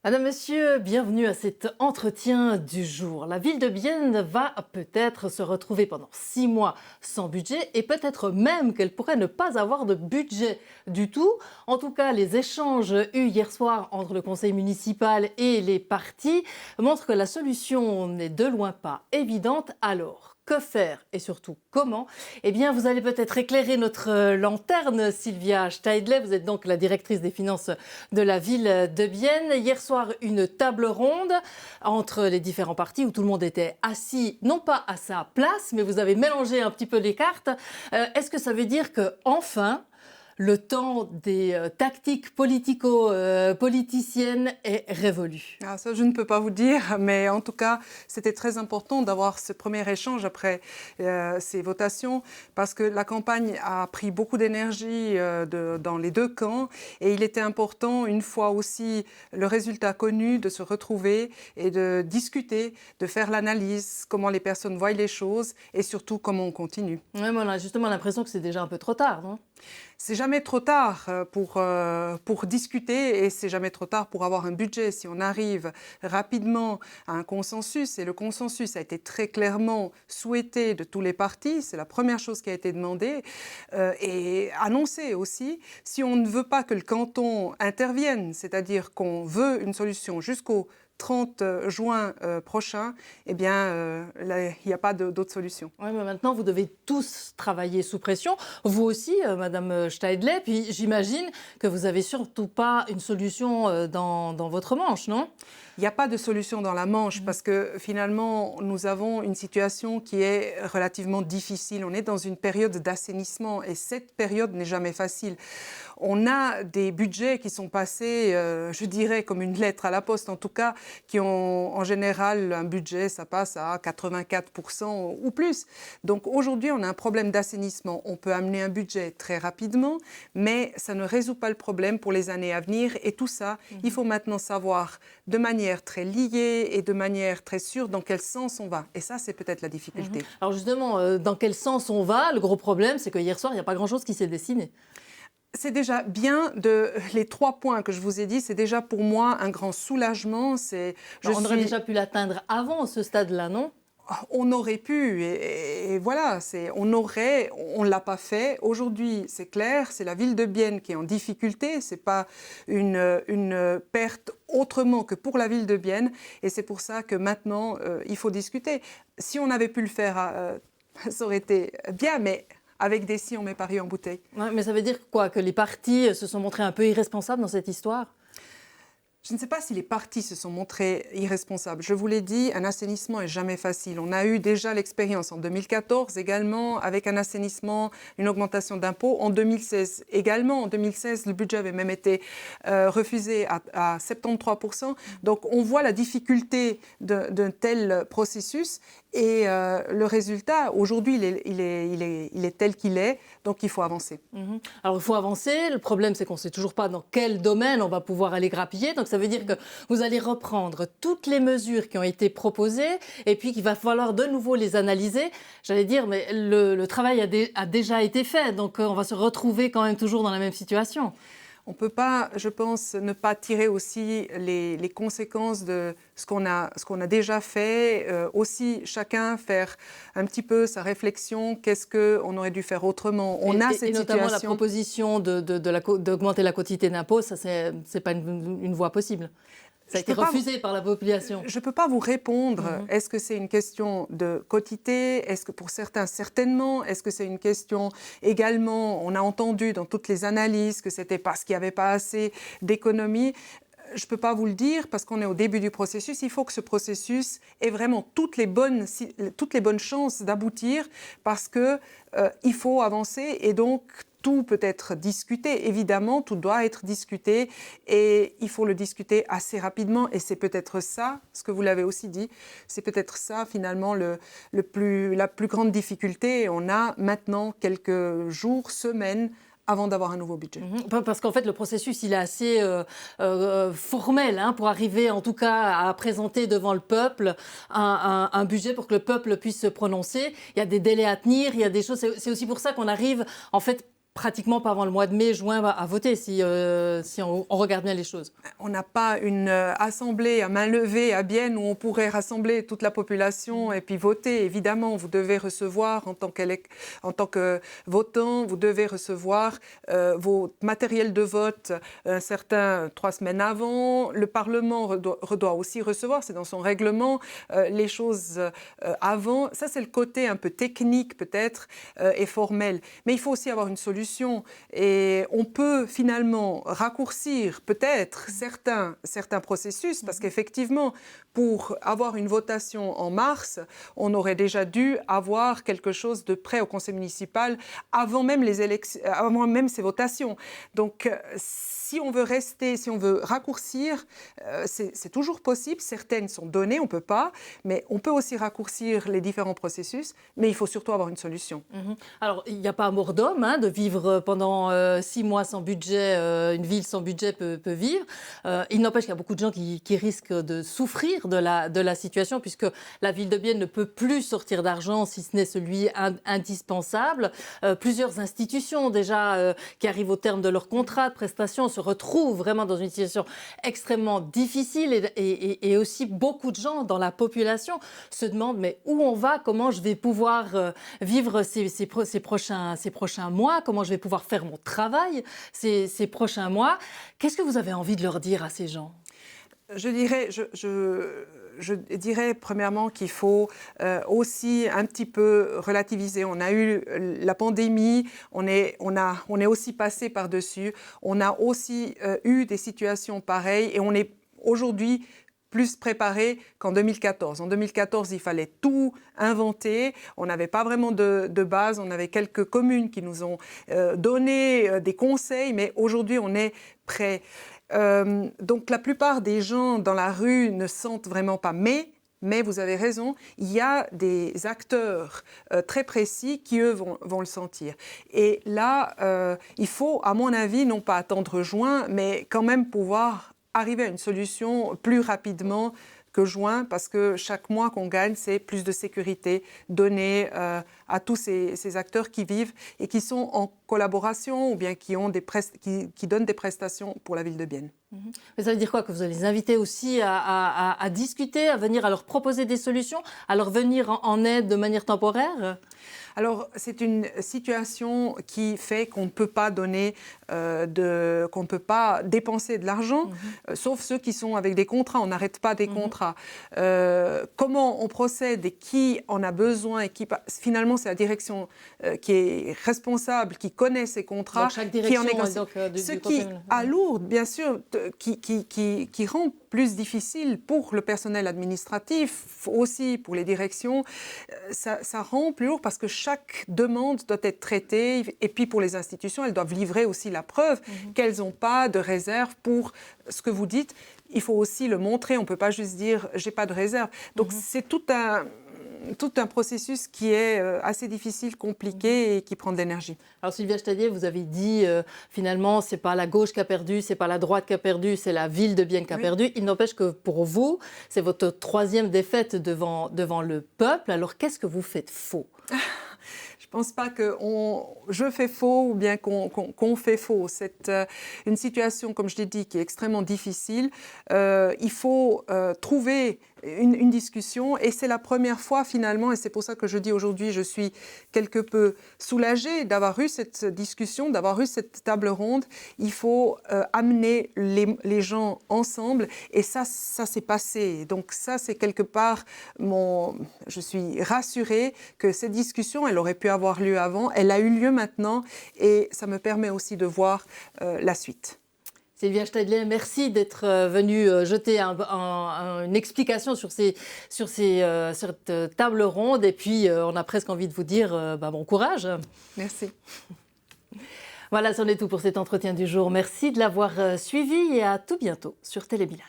Madame, Monsieur, bienvenue à cet entretien du jour. La ville de Bienne va peut-être se retrouver pendant 6 mois sans budget et peut-être même qu'elle pourrait ne pas avoir de budget du tout. En tout cas, les échanges eus hier soir entre le conseil municipal et les partis montrent que la solution n'est de loin pas évidente. Alors, que faire et surtout comment? Eh bien, vous allez peut-être éclairer notre lanterne, Sylvia Steidle. Vous êtes donc la directrice des finances de la ville de Bienne. Hier soir, une table ronde entre les différents partis où tout le monde était assis, non pas à sa place, mais vous avez mélangé un petit peu les cartes. Est-ce que ça veut dire que enfin le temps des tactiques politico-politiciennes est révolu? Ah, ça, je ne peux pas vous dire, mais en tout cas, c'était très important d'avoir ce premier échange après ces votations, parce que la campagne a pris beaucoup d'énergie dans les deux camps, et il était important, une fois aussi le résultat connu, de se retrouver et de discuter, de faire l'analyse, comment les personnes voient les choses, et surtout comment on continue. Ouais, mais on a justement l'impression que c'est déjà un peu trop tard, non? C'est jamais trop tard pour discuter et c'est jamais trop tard pour avoir un budget. Si on arrive rapidement à un consensus, et le consensus a été très clairement souhaité de tous les partis, c'est la première chose qui a été demandée et annoncée aussi, si on ne veut pas que le canton intervienne, c'est-à-dire qu'on veut une solution jusqu'au 30 juin prochain, eh bien, là, il n'y a pas d'autre solution. Oui, mais maintenant, vous devez tous travailler sous pression. Vous aussi, Madame Steidle. Puis j'imagine que vous n'avez surtout pas une solution dans votre manche, non? Il n'y a pas de solution dans la Manche parce que finalement, nous avons une situation qui est relativement difficile. On est dans une période d'assainissement et cette période n'est jamais facile. On a des budgets qui sont passés, je dirais, comme une lettre à la poste, en tout cas, qui ont en général un budget, ça passe à 84% ou plus. Donc aujourd'hui, on a un problème d'assainissement. On peut amener un budget très rapidement, mais ça ne résout pas le problème pour les années à venir. Et tout ça, il faut maintenant savoir de manière très liée et de manière très sûre dans quel sens on va. Et ça, c'est peut-être la difficulté. Alors justement, dans quel sens on va? Le gros problème, c'est que hier soir, il n'y a pas grand-chose qui s'est dessiné. C'est déjà bien, les 3 points que je vous ai dit, c'est déjà pour moi un grand soulagement. On aurait déjà pu l'atteindre avant ce stade-là, non? On aurait pu, et voilà, on ne l'a pas fait. Aujourd'hui, c'est clair, c'est la ville de Bienne qui est en difficulté. C'est pas une perte autrement que pour la ville de Bienne, et c'est pour ça que maintenant, il faut discuter. Si on avait pu le faire, ça aurait été bien, mais avec des si, on met Paris en bouteille. Ouais, mais ça veut dire quoi? Que les partis se sont montrés un peu irresponsables dans cette histoire? Je ne sais pas si les partis se sont montrés irresponsables. Je vous l'ai dit, un assainissement n'est jamais facile. On a eu déjà l'expérience en 2014 également avec un assainissement, une augmentation d'impôts. En 2016 également. En 2016, le budget avait même été refusé à 73%. Donc on voit la difficulté d'un tel processus. Et le résultat, aujourd'hui, il est tel qu'il est. Donc il faut avancer. Alors il faut avancer. Le problème, c'est qu'on ne sait toujours pas dans quel domaine on va pouvoir aller grappiller. Donc ça veut dire que vous allez reprendre toutes les mesures qui ont été proposées et puis qu'il va falloir de nouveau les analyser. J'allais dire, mais le travail a déjà été fait. Donc on va se retrouver quand même toujours dans la même situation. On ne peut pas, je pense, ne pas tirer aussi les conséquences de ce qu'on a déjà fait. Aussi, chacun faire un petit peu sa réflexion. Qu'est-ce qu'on aurait dû faire autrement? On a cette et notamment situation. la proposition d'augmenter la quotité d'impôt, ça, c'est pas une voie possible. Ça a été refusé par la population. Je ne peux pas vous répondre. Est-ce que c'est une question de quotité? Est-ce que pour certains, certainement? Est-ce que c'est une question également, on a entendu dans toutes les analyses que c'était parce qu'il n'y avait pas assez d'économie? Je ne peux pas vous le dire parce qu'on est au début du processus. Il faut que ce processus ait vraiment toutes les bonnes chances d'aboutir parce qu'il faut avancer et donc tout peut être discuté. Évidemment, tout doit être discuté et il faut le discuter assez rapidement. Et c'est peut-être ça, ce que vous l'avez aussi dit, c'est peut-être ça finalement la plus grande difficulté. On a maintenant quelques jours, semaines avant d'avoir un nouveau budget. Parce qu'en fait, le processus, il est assez formel pour arriver, en tout cas, à présenter devant le peuple un budget pour que le peuple puisse se prononcer. Il y a des délais à tenir, il y a des choses. C'est aussi pour ça qu'on arrive, en fait, pratiquement pas avant le mois de mai, juin à voter, si on regarde bien les choses. On n'a pas une assemblée à main levée à Bienne où on pourrait rassembler toute la population et puis voter. Évidemment, vous devez recevoir, en tant que votant, vous devez recevoir vos matériels de vote certains 3 semaines avant. Le Parlement doit aussi recevoir, c'est dans son règlement, les choses avant. Ça, c'est le côté un peu technique peut-être et formel. Mais il faut aussi avoir une solution. Et on peut finalement raccourcir peut-être certains processus, parce qu'effectivement, pour avoir une votation en mars, on aurait déjà dû avoir quelque chose de prêt au conseil municipal avant même les élections, avant même ces votations. Donc, si on veut raccourcir, c'est toujours possible. Certaines sont données, on ne peut pas, mais on peut aussi raccourcir les différents processus, mais il faut surtout avoir une solution. Alors, il n'y a pas mort d'homme, de vivre pendant 6 mois sans budget. Une ville sans budget peut vivre. Il n'empêche qu'il y a beaucoup de gens qui risquent de souffrir de la situation, puisque la ville de Bienne ne peut plus sortir d'argent, si ce n'est celui indispensable. Plusieurs institutions déjà qui arrivent au terme de leur contrat de prestation se retrouvent vraiment dans une situation extrêmement difficile, et aussi beaucoup de gens dans la population se demandent mais où on va, comment je vais pouvoir vivre ces prochains mois, comment je vais pouvoir faire mon travail ces prochains mois. Qu'est-ce que vous avez envie de leur dire à ces gens ? Je dirais premièrement qu'il faut aussi un petit peu relativiser. On a eu la pandémie, on est aussi passé par-dessus. On a aussi eu des situations pareilles et on est aujourd'hui plus préparé qu'en 2014. En 2014, il fallait tout inventer. On n'avait pas vraiment de base. On avait quelques communes qui nous ont donné des conseils, mais aujourd'hui, on est prêt. Donc, la plupart des gens dans la rue ne sentent vraiment pas. Mais vous avez raison, il y a des acteurs très précis qui, eux, vont le sentir. Et là, il faut, à mon avis, non pas attendre juin, mais quand même pouvoir arriver à une solution plus rapidement que juin, parce que chaque mois qu'on gagne, c'est plus de sécurité donnée à tous ces acteurs qui vivent et qui sont en collaboration ou bien qui donnent des prestations pour la ville de Bienne. Mais ça veut dire quoi? Que vous allez les inviter aussi à discuter, à venir à leur proposer des solutions, à leur venir en aide de manière temporaire? Alors, c'est une situation qui fait qu'on ne peut pas qu'on ne peut pas dépenser de l'argent, sauf ceux qui sont avec des contrats. On n'arrête pas des contrats. Comment on procède et qui en a besoin et finalement, c'est la direction qui est responsable, qui connaît ces contrats. Donc, chaque direction qui en est donc, ce qui alourde, bien sûr, qui rend plus difficile pour le personnel administratif, aussi pour les directions. Ça rend plus lourd parce que chaque demande doit être traitée. Et puis pour les institutions, elles doivent livrer aussi la preuve qu'elles n'ont pas de réserve pour ce que vous dites. Il faut aussi le montrer. On ne peut pas juste dire « j'ai pas de réserve ». Donc c'est tout un processus qui est assez difficile, compliqué et qui prend de l'énergie. Alors Sylvia Stadier, vous avez dit finalement c'est pas la gauche qui a perdu, c'est pas la droite qui a perdu, c'est la ville de Bienne qui a perdu. Il n'empêche que pour vous, c'est votre 3e défaite devant le peuple. Alors qu'est-ce que vous faites faux? Je ne pense pas que je fais faux ou bien qu'on fait faux. C'est une situation, comme je l'ai dit, qui est extrêmement difficile. Il faut trouver une discussion et c'est la première fois finalement, et c'est pour ça que je dis aujourd'hui, je suis quelque peu soulagée d'avoir eu cette discussion, d'avoir eu cette table ronde. Il faut amener les gens ensemble et ça s'est passé. Donc ça, c'est quelque part, je suis rassurée que cette discussion, elle aurait pu avoir lieu avant, elle a eu lieu maintenant et ça me permet aussi de voir la suite. Sylvia Stadler, merci d'être venue jeter une explication sur cette table ronde. Et puis, on a presque envie de vous dire bon courage. Merci. Voilà, c'en est tout pour cet entretien du jour. Merci de l'avoir suivi et à tout bientôt sur Télé Bilingue.